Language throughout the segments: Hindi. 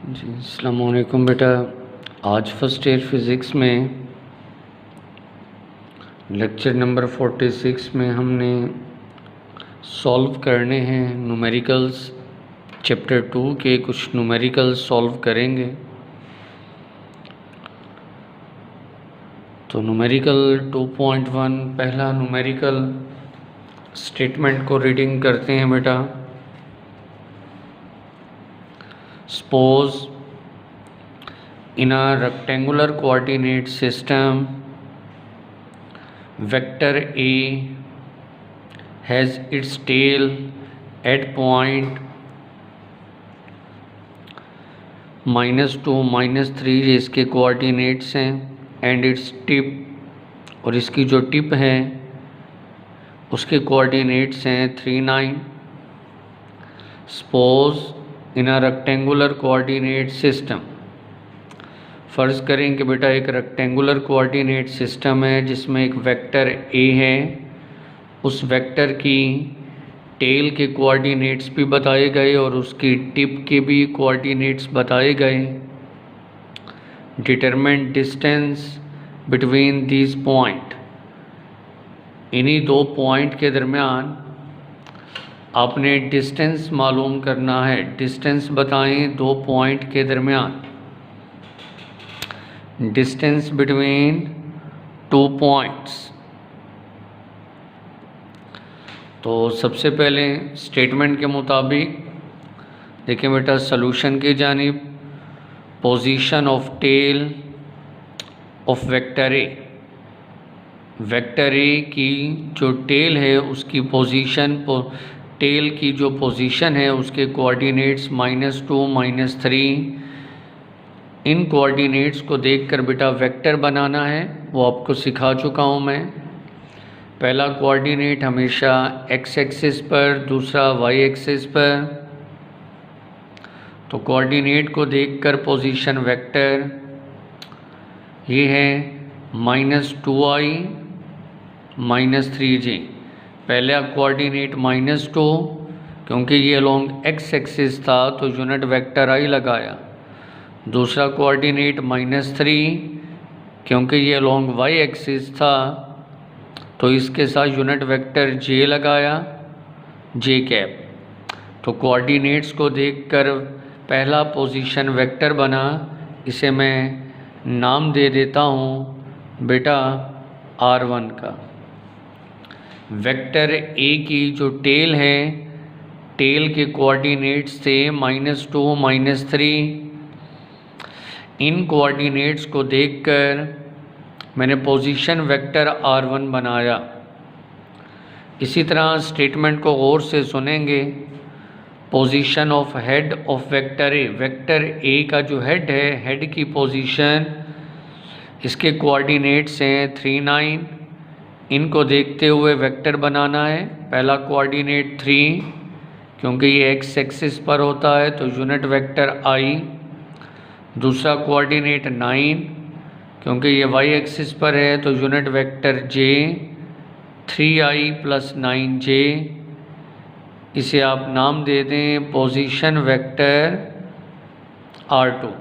जी अस्सलाम वालेकुम बेटा। आज फर्स्ट ईयर फिज़िक्स में लेक्चर नंबर 46 में हमने सॉल्व करने हैं न्यूमेरिकल्स। चैप्टर 2 के कुछ न्यूमेरिकल्स सॉल्व करेंगे। तो न्यूमेरिकल 2.1 पहला न्यूमेरिकल स्टेटमेंट को रीडिंग करते हैं बेटा। Suppose in a rectangular coordinate system, vector A has its tail at point -2 -3 ये इसके कोऑर्डिनेट्स हैं एंड इट्स टिप और इसकी जो टिप है उसके कोऑर्डिनेट्स हैं 3 9। Suppose in a rectangular coordinate system, फ़र्ज़ करें कि बेटा एक रेक्टेंगुलर कोऑर्डिनेट सिस्टम है जिसमें एक वेक्टर ए है। उस वेक्टर की टेल के कोऑर्डिनेट्स भी बताए गए और उसकी टिप के भी कोऑर्डिनेट्स बताए गए। Determine distance between these point, इन्हीं दो पॉइंट के दरमियान आपने डिस्टेंस मालूम करना है। डिस्टेंस बताएं दो पॉइंट के दरमियान, डिस्टेंस बिटवीन 2 पॉइंट्स। तो सबसे पहले स्टेटमेंट के मुताबिक देखिए बेटा, सॉल्यूशन की जानिब position of tail of vector A, vector A की जो टेल है उसकी पोजीशन, टेल की जो पोजीशन है उसके कोऑर्डिनेट्स -2 -3। इन कोऑर्डिनेट्स को देखकर बेटा वेक्टर बनाना है, वो आपको सिखा चुका हूँ मैं। पहला कोऑर्डिनेट हमेशा एक्स एक्सिस पर, दूसरा वाई एक्सिस पर। तो कोऑर्डिनेट को देखकर पोजीशन वेक्टर ये है -2i -3j। पहला कोऑर्डिनेट -2 क्योंकि ये अलोंग एक्स एक्सिस था तो यूनिट वेक्टर i लगाया। दूसरा कोऑर्डिनेट -3 क्योंकि ये अलोंग वाई एक्सिस था तो इसके साथ यूनिट वेक्टर j लगाया, j कैप। तो कोऑर्डिनेट्स को देखकर पहला पोजीशन वेक्टर बना, इसे मैं नाम दे देता हूँ बेटा r1 का। वेक्टर a की जो टेल है, टेल के कोऑर्डिनेट्स थे -2 -3। इन कोऑर्डिनेट्स को देखकर मैंने पोजीशन वेक्टर r1 बनाया। इसी तरह स्टेटमेंट को गौर से सुनेंगे। Position of head of vector A, vector ए का जो हेड है, हेड की पोजीशन, इसके कोऑर्डिनेट्स हैं 3 9। इनको देखते हुए वेक्टर बनाना है। पहला कोऑर्डिनेट 3 क्योंकि ये एक्स एक्सिस पर होता है तो यूनिट वेक्टर i। दूसरा कोऑर्डिनेट 9 क्योंकि ये वाई एक्सिस पर है तो unit vector j, 3i + 9j। इसे आप नाम दे दें पोजीशन वेक्टर r2।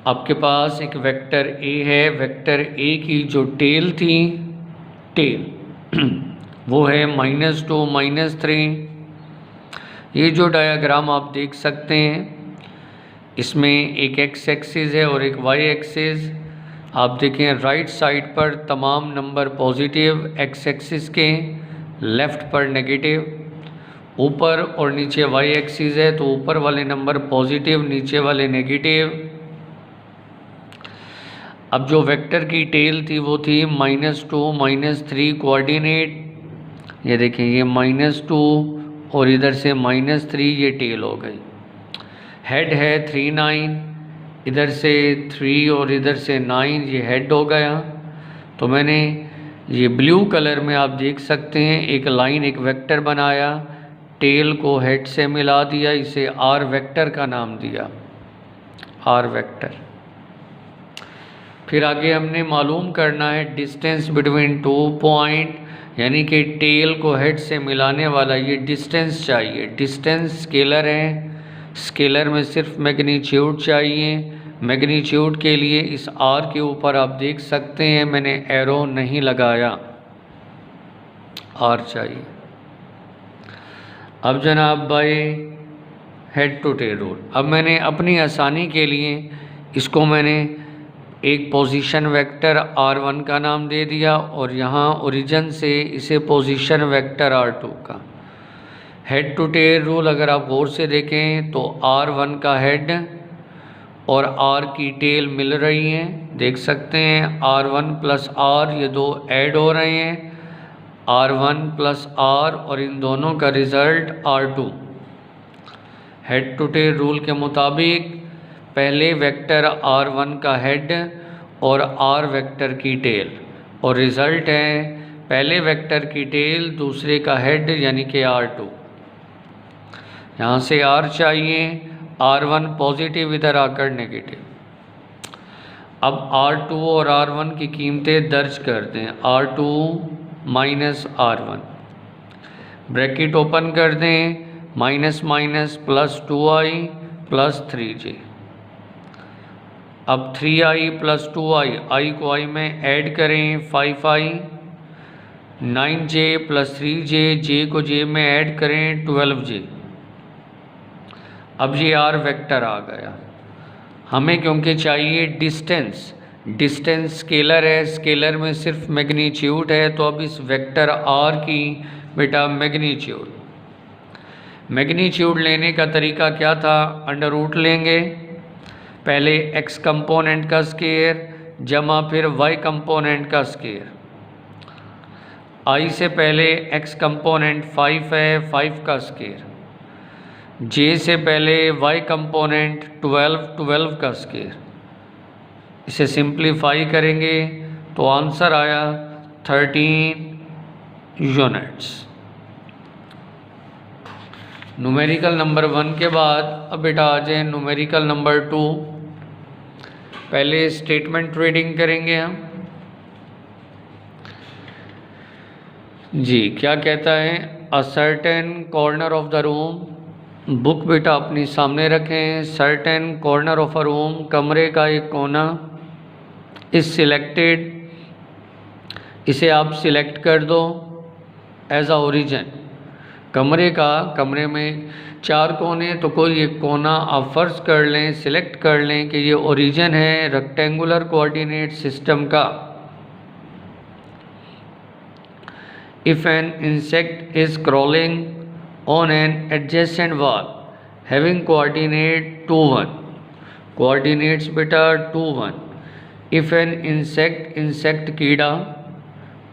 आपके पास एक वेक्टर a है। वेक्टर a की जो टेल थी, टेल वो है -2 -3। ये जो डायग्राम आप देख सकते हैं, इसमें एक एक्स एक्सिस है और एक वाई एक्सिस। आप देखें राइट साइड पर तमाम नंबर पॉजिटिव, एक्स एक्सिस के लेफ़्ट पर नेगेटिव। ऊपर और नीचे वाई एक्सिस है तो ऊपर वाले नंबर पॉजिटिव, नीचे वाले नेगेटिव। अब जो वेक्टर की टेल थी वो थी -2 -3 कोऑर्डिनेट। ये देखें, ये -2 और इधर से -3, ये टेल हो गई। हेड है 3 9, इधर से 3 और इधर से 9, ये हेड हो गया। तो मैंने ये ब्लू कलर में आप देख सकते हैं एक लाइन, एक वेक्टर बनाया, टेल को हेड से मिला दिया, इसे r वेक्टर का नाम दिया, r वेक्टर। फिर आगे हमने मालूम करना है डिस्टेंस बिटवीन 2 पॉइंट, यानी कि टेल को हेड से मिलाने वाला ये डिस्टेंस चाहिए। डिस्टेंस स्केलर है, स्केलर में सिर्फ मैग्नीट्यूड चाहिए। मैग्नीट्यूड के लिए इस आर के ऊपर आप देख सकते हैं मैंने एरो नहीं लगाया, आर चाहिए। अब जनाब by head to tail rule, अब मैंने अपनी आसानी के लिए इसको मैंने एक पोजीशन वेक्टर r1 का नाम दे दिया और यहाँ ओरिजिन से इसे पोजीशन वेक्टर r2 का। हेड टू टेल रूल अगर आप गौर से देखें तो r1 का हेड और r की टेल मिल रही हैं, देख सकते हैं r1 प्लस r, ये दो ऐड हो रहे हैं, r1 प्लस r, और इन दोनों का result r2। Head to tail rule के मुताबिक पहले वेक्टर r1 का हेड और r वेक्टर की टेल, और रिज़ल्ट है पहले वेक्टर की टेल दूसरे का हेड यानी कि r2। यहाँ से r चाहिए, r1 पॉजिटिव इधर आकर नेगेटिव। अब r2 और r1 की कीमतें दर्ज कर दें, r2 minus r1, bracket open कर दें, minus minus plus 2i plus 3j। अब 3i प्लस 2i, i को i में ऐड करें 5i, 9j plus 3j, j को j में ऐड करें 12j। अब ये r वेक्टर आ गया। हमें क्योंकि चाहिए डिस्टेंस, डिस्टेंस स्केलर है, स्केलर में सिर्फ मैग्नीट्यूड है, तो अब इस वेक्टर r की बेटा मैग्नीट्यूड, मैग्नीट्यूड लेने का तरीका क्या था, अंडर रूट लेंगे, पहले x कंपोनेंट का स्केयर जमा फिर y कंपोनेंट का स्केयर। i से पहले x कंपोनेंट 5 है, 5 का स्केयर, j से पहले y कंपोनेंट 12 का स्केयर। इसे सिंप्लीफाई करेंगे तो आंसर आया 13 यूनिट्स। न्यूमेरिकल नंबर 1 के बाद अब बेटा आ जाए न्यूमेरिकल नंबर 2। पहले स्टेटमेंट रीडिंग करेंगे हम। जी क्या कहता है, a certain corner of the room, book बेटा अपनी सामने रखें, certain corner of a room, कमरे का एक कोना इज सिलेक्टेड, इसे आप सिलेक्ट कर दो एज अ ओरिजिन। कमरे में 4 कोने, तो कोई एक कोना आप फर्ज कर लें, सिलेक्ट कर लें कि ये ओरिजिन है रेक्टेंगुलर कोऑर्डिनेट सिस्टम का। If an insect is crawling on an adjacent wall having coordinate 2 1, coordinates बेटा 2 1। if an insect कीड़ा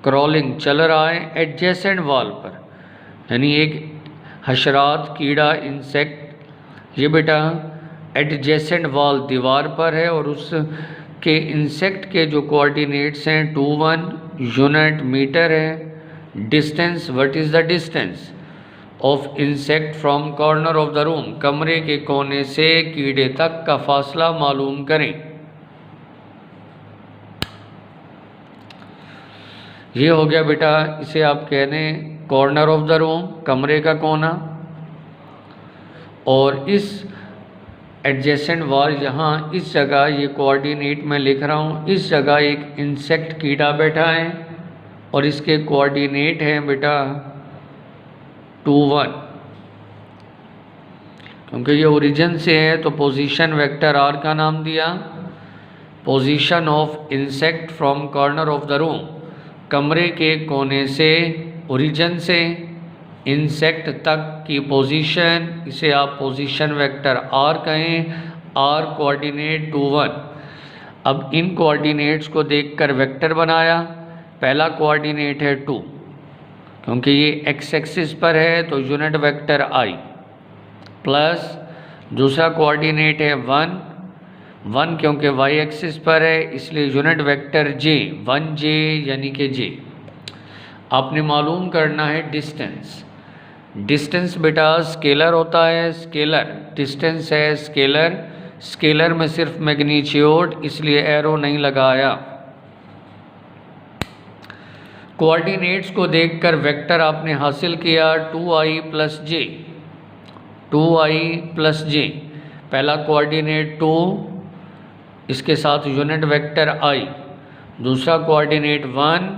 crawling चल रहा है adjacent wall पर, यानी एक हशरात कीड़ा इंसेक्ट ये बेटा adjacent wall दीवार पर है और उसके इंसेक्ट के जो कोऑर्डिनेट्स हैं 2 1 यूनिट मीटर है। Distance, what is the distance of insect from corner of the room, कमरे के कोने से कीड़े तक का फासला मालूम करें। ये हो गया बेटा, इसे आप कह दें कॉर्नर ऑफ द रूम, कमरे का कोना, और इस एडजेसेंट वॉल यहाँ इस जगह ये कोऑर्डिनेट मैं लिख रहा हूँ, इस जगह एक इंसेक्ट कीड़ा बैठा है और इसके कोऑर्डिनेट हैं बेटा 2 1। क्योंकि ये ओरिजिन से है तो पोजीशन वेक्टर r का नाम दिया। Position of insect from corner of the room, कमरे के कोने से ओरिजिन से इंसेक्ट तक की पोजीशन, इसे आप पोजीशन वेक्टर r कहें, r कोऑर्डिनेट 2 1। अब इन कोऑर्डिनेट्स को देखकर वेक्टर बनाया। पहला कोऑर्डिनेट है 2, क्योंकि ये x एक्सिस पर है तो यूनिट वेक्टर i, प्लस दूसरा कोऑर्डिनेट है 1 क्योंकि y एक्सिस पर है इसलिए यूनिट वेक्टर j, 1j यानी कि j। आपने मालूम करना है डिस्टेंस। डिस्टेंस बेटा स्केलर होता है, स्केलर डिस्टेंस है स्केलर, स्केलर में सिर्फ मैग्नीट्यूड इसलिए एरो नहीं लगाया। कोऑर्डिनेट्स को देखकर वेक्टर आपने हासिल किया 2i प्लस जे, 2i प्लस जे। पहला कोऑर्डिनेट 2, इसके साथ यूनिट वेक्टर i। दूसरा coordinate 1,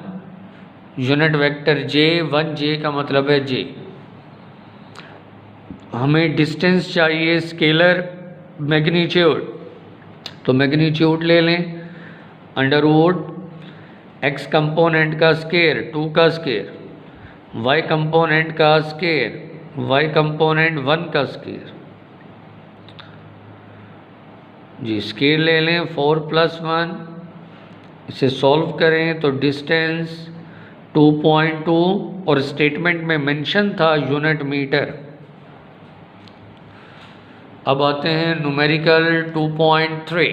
unit vector j, 1j का मतलब है j। हमें डिस्टेंस चाहिए स्केलर मैग्नीट्यूड, तो मैग्नीट्यूड ले लें अंडर रूट x कंपोनेंट का स्केयर 2 का स्केयर, y कंपोनेंट का स्केयर, y कंपोनेंट 1 का स्केयर। जी स्केयर ले लें 4 + 1, इसे सॉल्व करें तो डिस्टेंस 2.2 और स्टेटमेंट में मेंशन था यूनिट मीटर। अब आते हैं न्यूमेरिकल 2.3,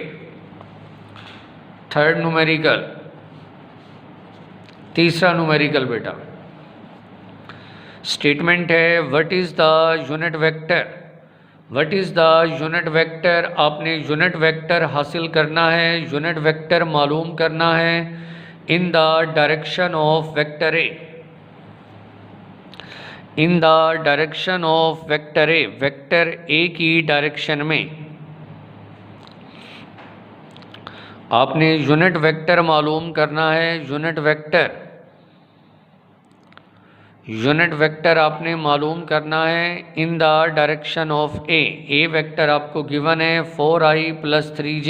थर्ड न्यूमेरिकल, तीसरा न्यूमेरिकल बेटा। स्टेटमेंट है what is the unit vector, what is the unit vector. आपने यूनिट वेक्टर हासिल करना है, यूनिट वेक्टर मालूम करना है in the direction of vector A, in the direction of vector A, vector A की डायरेक्शन में। आपने यूनिट वेक्टर मालूम करना है, यूनिट वेक्टर, यूनिट वेक्टर आपने मालूम करना है in the direction of A. A vector आपको गिवन है 4i + 3j,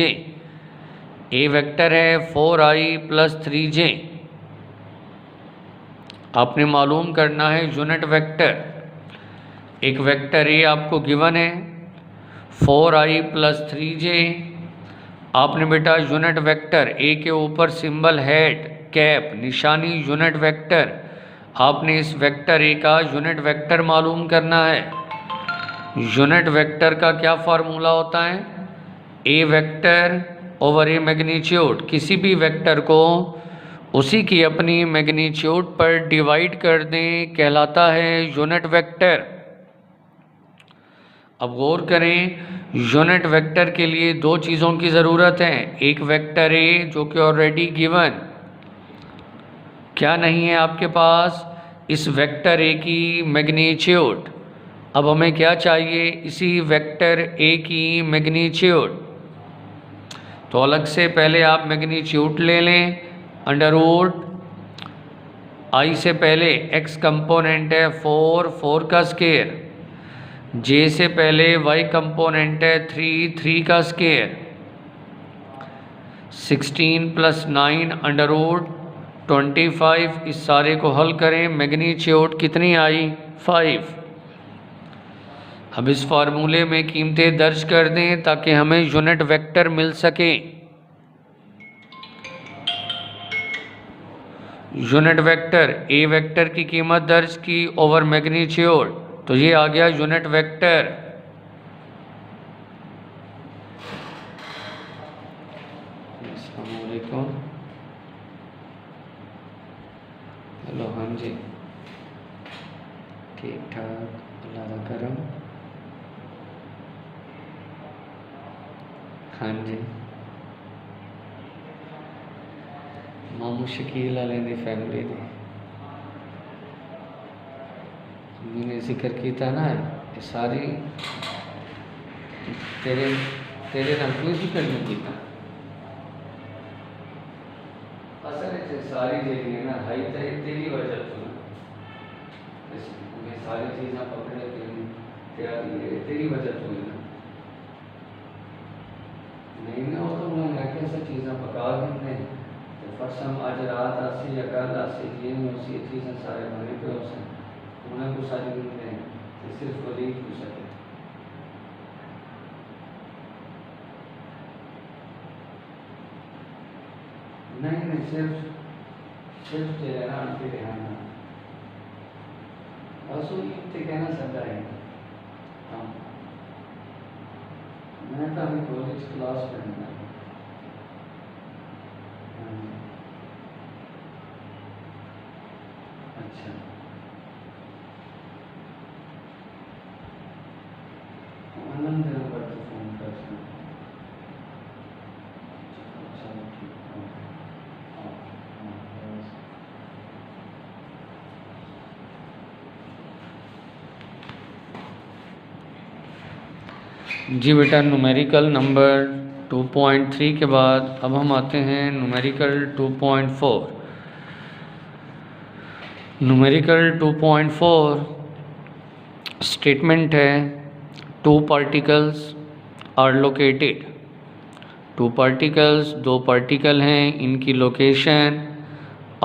ए वेक्टर है 4i + 3j। आपने मालूम करना है यूनिट वेक्टर। एक वेक्टर ए आपको गिवन है 4i + 3j। आपने बेटा यूनिट वेक्टर ए के ऊपर सिंबल हेड कैप निशानी यूनिट वेक्टर, आपने इस वेक्टर ए का यूनिट वेक्टर मालूम करना है। यूनिट वेक्टर का क्या फार्मूला होता है, ए वेक्टर ओवर ए मैग्नीट्यूड। किसी भी वेक्टर को उसी की अपनी मैग्नीट्यूड पर डिवाइड कर दें कहलाता है यूनिट वेक्टर। अब गौर करें, यूनिट वेक्टर के लिए दो चीज़ों की ज़रूरत है, एक वेक्टर ए जो कि ऑलरेडी गिवन, क्या नहीं है आपके पास इस वेक्टर ए की मैग्नीट्यूड। अब हमें क्या चाहिए, इसी वेक्टर ए की मैग्नीट्यूड। तो अलग से पहले आप मैग्नीट्यूड ले लें अंडर रूट आई से पहले x कंपोनेंट है 4, 4 का स्केयर, j से पहले y कंपोनेंट है 3, 3 का स्केयर, 16 + 9 अंडर रूट 25। इस सारे को हल करें, मैग्नीट्यूड कितनी आई 5। अब इस फार्मूले में कीमतें दर्ज कर दें ताकि हमें यूनिट वेक्टर मिल सके। यूनिट वेक्टर ए वेक्टर की कीमत दर्ज की ओवर मैग्नीट्यूड, तो ये आ गया यूनिट वेक्टर। अस्सलामुअलैकुम, हेलो, हाँ जी ठीक ठाक, अल्लाह का करम। हाँ जी, मामू शकील वाले दी फैमिली दी मैंने जिक्र किया ना, ये सारी तेरे तेरे नाल कोई जिक्र नहीं किया। असल में सारी जेडी है ना हाई तेरी वजह तो मैं सारी चीज़ें पकड़े तेरी वजह तो है ना, नहीं ना हो तो मैं कैसे चीज़ें पका देते फर्स्ट हम आज रात आसी या कल आसी ये नहीं उसी चीज़ें सारे मरे पे हो सकें उन्हें कुछ सारी नहीं है सिर्फ वलीद हो सके। नहीं नहीं सिर्फ तेरे ना उनके ध्यान बस वो कहना सकता है। हाँ मैं तो अभी कॉलेज क्लास पढ़ना है। अच्छा आनंद पर तो फोन कर जी बेटा, न्यूमेरिकल नंबर 2.3 के बाद अब हम आते हैं न्यूमेरिकल 2.4। न्यूमेरिकल 2.4 स्टेटमेंट है, two particles are located. Two particles, दो पार्टिकल हैं, इनकी location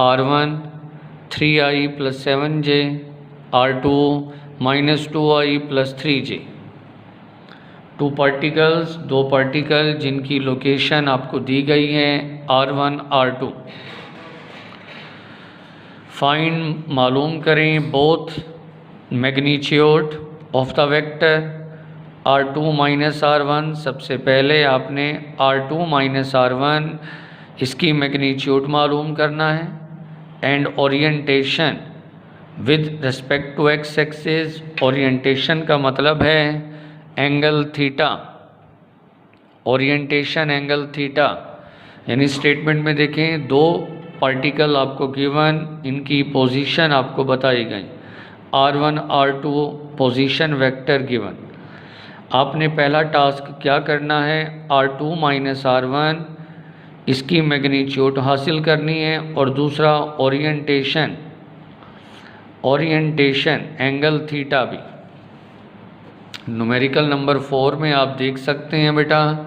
R1 3i + 7j, R2 -2i + 3j। Two particles, दो पार्टिकल जिनकी लोकेशन आपको दी गई है R1 R2। फाइंड, मालूम करें, both magnitude of the vector R2 - R1। सबसे पहले आपने R2 - R1 इसकी मैग्नीट्यूड मालूम करना है। And orientation with respect to X axis. Orientation का मतलब है angle theta, orientation angle theta. यानी स्टेटमेंट में देखें, दो पार्टिकल आपको गिवन, इनकी पोजीशन आपको बताई गई, R1 R2 position vector given. आपने पहला टास्क क्या करना है, R2 - R1 इसकी मैग्नीट्यूड हासिल करनी है, और दूसरा ओरिएंटेशन, ओरिएंटेशन एंगल थीटा भी। न्यूमेरिकल नंबर 4 में आप देख सकते हैं बेटा,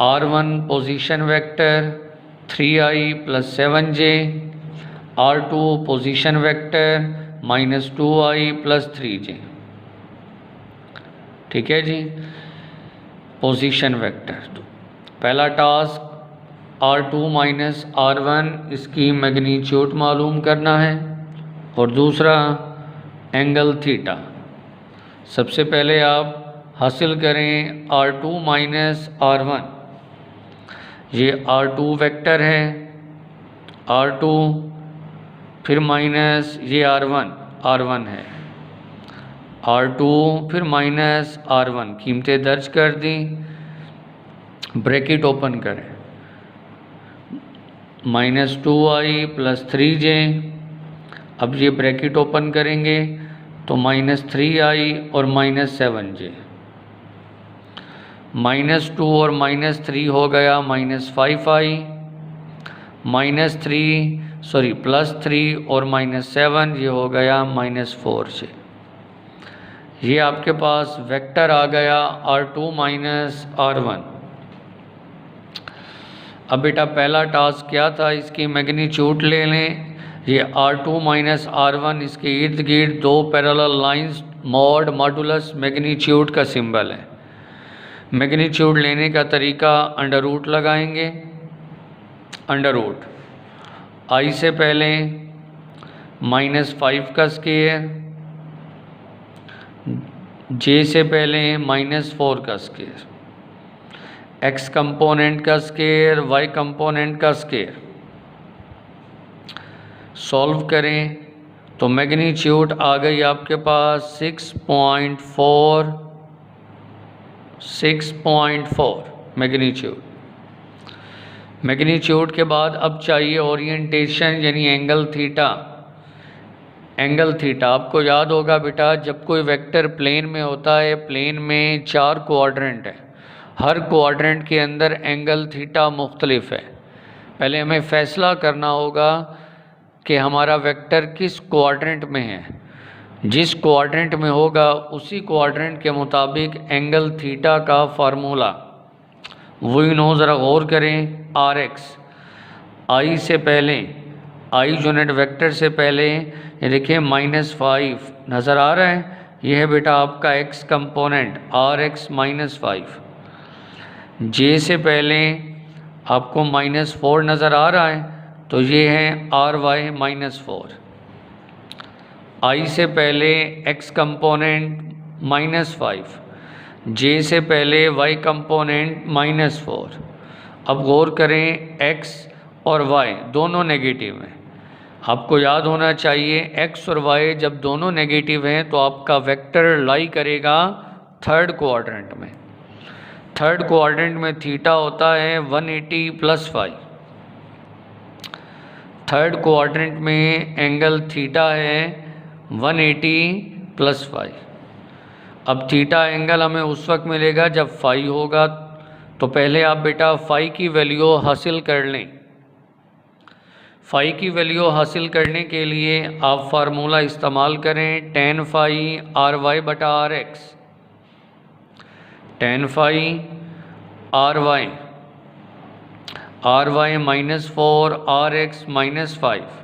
R1 position vector 3i + 7j, R2 position vector -2i + 3j। ठीक है जी, पोजीशन वेक्टर। तो पहला टास्क R2 - R1 इसकी मैग्नीट्यूड मालूम करना है, और दूसरा एंगल थीटा। सबसे पहले आप हासिल करें R2 - R1। ये R2 वेक्टर है, R2 फिर माइनस ये R1 है, R2 फिर -R1। कीमतें दर्ज कर दी, ब्रैकेट ओपन करें, -2i + 3j। अब ये ब्रैकेट ओपन करेंगे तो -3i और -7j, -2 और -3 हो गया -5i, +3 और -7 ये हो गया -4j। ये आपके पास वेक्टर आ गया R2 - R1। अब बेटा पहला टास्क क्या था, इसकी मैग्नीट्यूड ले लें। ये R2 - R1 इसके इर्द गिर्द दो parallel lines, mod modulus magnitude का सिंबल है। मैग्नीट्यूड लेने का तरीका अंडर रूट लगाएंगे। अंडर रूट I से पहले -5 का स्क्वायर, J से पहले -4 का स्क्वायर, X कंपोनेंट का स्क्वायर, Y कंपोनेंट का स्क्वायर। सॉल्व करें तो मैग्नीट्यूड आ गई आपके पास 6.4 मैग्नीट्यूड। मैग्नीट्यूड के बाद अब चाहिए ओरिएंटेशन यानी एंगल थीटा। एंगल थीटा आपको याद होगा बेटा, जब कोई वेक्टर प्लेन में होता है, प्लेन में 4 क्वाड्रेंट है, हर क्वाड्रेंट के अंदर एंगल थीटा मुख्तलिफ है। पहले हमें फैसला करना होगा कि हमारा वेक्टर किस क्वाड्रेंट में है। जिस क्वाड्रेंट में होगा उसी क्वाड्रेंट के मुताबिक एंगल थीटा का फार्मूला वही नो। ज़रा गौर करें, RX I से पहले, I यूनिट वेक्टर से पहले ये देखिए -5 नज़र आ रहा है, यह है बेटा आपका X कंपोनेंट RX -5। J से पहले आपको -4 नज़र आ रहा है, तो ये है RY -4। I से पहले X कंपोनेंट -5, J से पहले Y कंपोनेंट -4। अब गौर करें, X और Y दोनों नेगेटिव हैं। आपको याद होना चाहिए X और Y जब दोनों नेगेटिव हैं तो आपका वेक्टर लाई करेगा थर्ड क्वाड्रेंट में। थर्ड क्वाड्रेंट में थीटा होता है 180 + 5। थर्ड क्वाड्रेंट में एंगल थीटा है 180 + 5। अब थीटा एंगल हमें उस वक्त मिलेगा जब फाई होगा, तो पहले आप बेटा फाई की वैल्यू हासिल कर लें। फाई की वैल्यू हासिल करने के लिए आप फार्मूला इस्तेमाल करें tan फाई आर वाई बटा r x, tan phi r y -4 r x -5,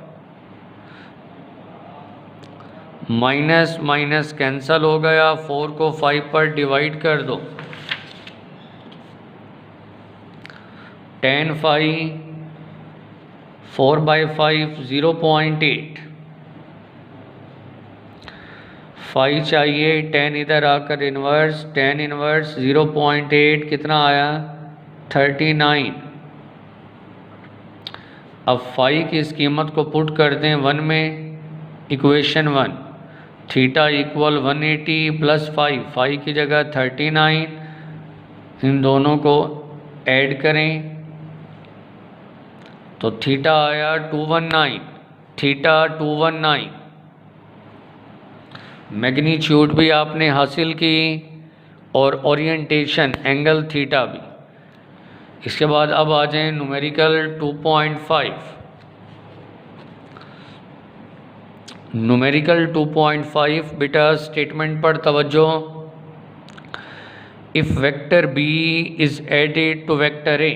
minus minus cancel हो गया, 4 को 5 पर डिवाइड कर दो, tan फाई 4/5 0.8, फाई चाहिए, tan इधर आकर इन्वर्स, tan इन्वर्स 0.8 कितना आया 39। अब फाई की इस कीमत को पुट कर दें 1 में, equation 1 theta equal 180 plus phi की जगह 39, इन दोनों को ऐड करें तो थीटा आया 219, थीटा 219। मैग्नीट्यूड भी आपने हासिल की और ओरिएंटेशन एंगल थीटा भी। इसके बाद अब आ जाएं न्यूमेरिकल 2.5। न्यूमेरिकल 2.5 बेटा स्टेटमेंट पर तवज्जो। If vector b is added to vector a,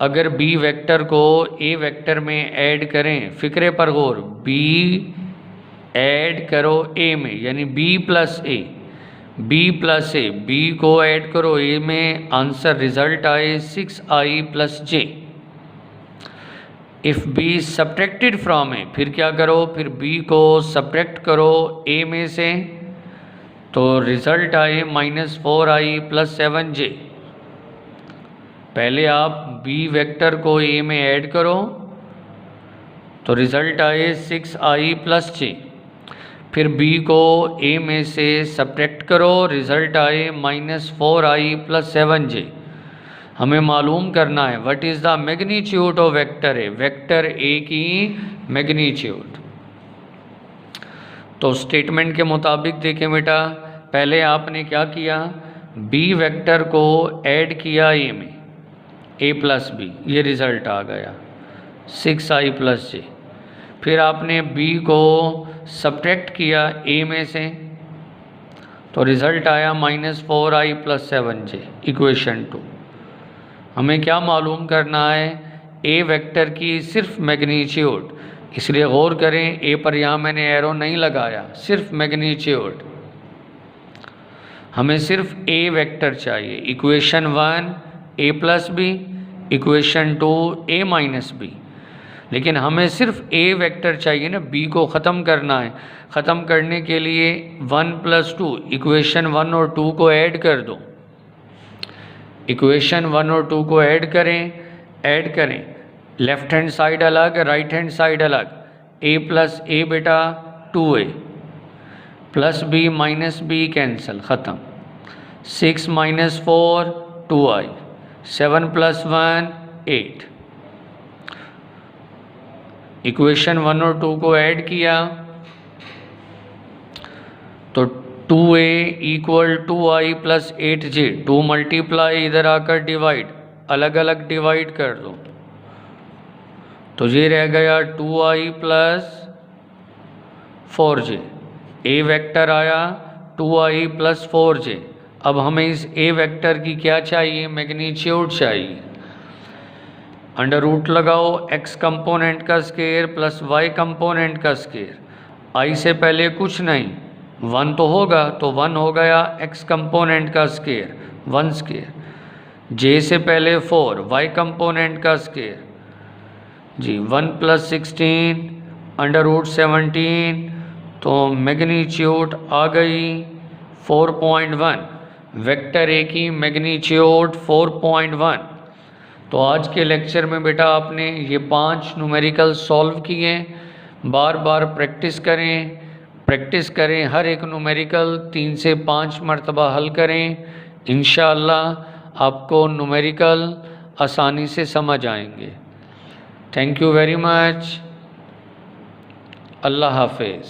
अगर बी वेक्टर को ए वेक्टर में ऐड करें, फिक्रे पर गौर, बी ऐड करो ए में, यानी बी प्लस ए, बी को ऐड करो ए में, आंसर रिजल्ट आए 6i + j। If B subtracted from A, फिर क्या करो, फिर बी को सब्ट्रैक्ट करो ए में से, तो रिजल्ट आए -4i + 7j। पहले आप बी वेक्टर को ए में ऐड करो तो रिज़ल्ट आए 6i + j, फिर बी को ए में से सब्ट्रैक्ट करो, रिज़ल्ट आए -4i + 7j। हमें मालूम करना है what is the magnitude of vector A, vector A की मैग्नीट्यूड। तो स्टेटमेंट के मुताबिक देखें बेटा, पहले आपने क्या किया, बी वेक्टर को ऐड किया ए में, a + b, ये रिज़ल्ट आ गया 6i + j। फिर आपने b को सब्ट्रैक्ट किया a में से, तो रिज़ल्ट आया -4i + 7j, इक्वेशन 2। हमें क्या मालूम करना है, a वेक्टर की सिर्फ मैग्नीट्यूड, इसलिए गौर करें a पर यहाँ मैंने एरो नहीं लगाया, सिर्फ मैग्नीट्यूड। हमें सिर्फ a वेक्टर चाहिए, equation 1 a + b, equation 2 a - b, लेकिन हमें सिर्फ a वेक्टर चाहिए ना, b को ख़त्म करना है। ख़त्म करने के लिए 1 + 2, इक्वेशन 1 और 2 को ऐड कर दो, इक्वेशन 1 और 2 को ऐड करें, लेफ़्ट हैंड साइड अलग, राइट हैंड साइड अलग, a + a बेटा 2a + b - b कैंसिल, ख़त्म, 6 - 4 2i, 7 + 1 8। इक्वेशन 1 और 2 को ऐड किया तो 2a = 2i + 8j, 2 मल्टीप्लाई इधर आकर डिवाइड, अलग अलग डिवाइड कर दो, तो ये रह गया 2i + 4j। a वेक्टर आया 2i + 4j। अब हमें इस a वेक्टर की क्या चाहिए, मैग्नीट्यूड चाहिए। अंडर रूट लगाओ, x कंपोनेंट का स्केयर + y कंपोनेंट का स्केयर, i से पहले कुछ नहीं, 1 तो होगा, तो 1 हो गया x कंपोनेंट का स्केयर 1 स्केयर, j से पहले 4, y कंपोनेंट का स्केयर जी 1 + 16 अंडर रूट 17, तो मैग्नीट्यूड आ गई 4.1, वेक्टर ए की मैग्नीट्यूड 4.1। तो आज के लेक्चर में बेटा आपने ये 5 न्यूमेरिकल सॉल्व किए, बार बार प्रैक्टिस करें, हर एक न्यूमेरिकल 3 से 5 मरतबा हल करें, इंशाअल्लाह आपको न्यूमेरिकल आसानी से समझ आएंगे। थैंक यू वेरी मच, अल्लाह हाफिज़।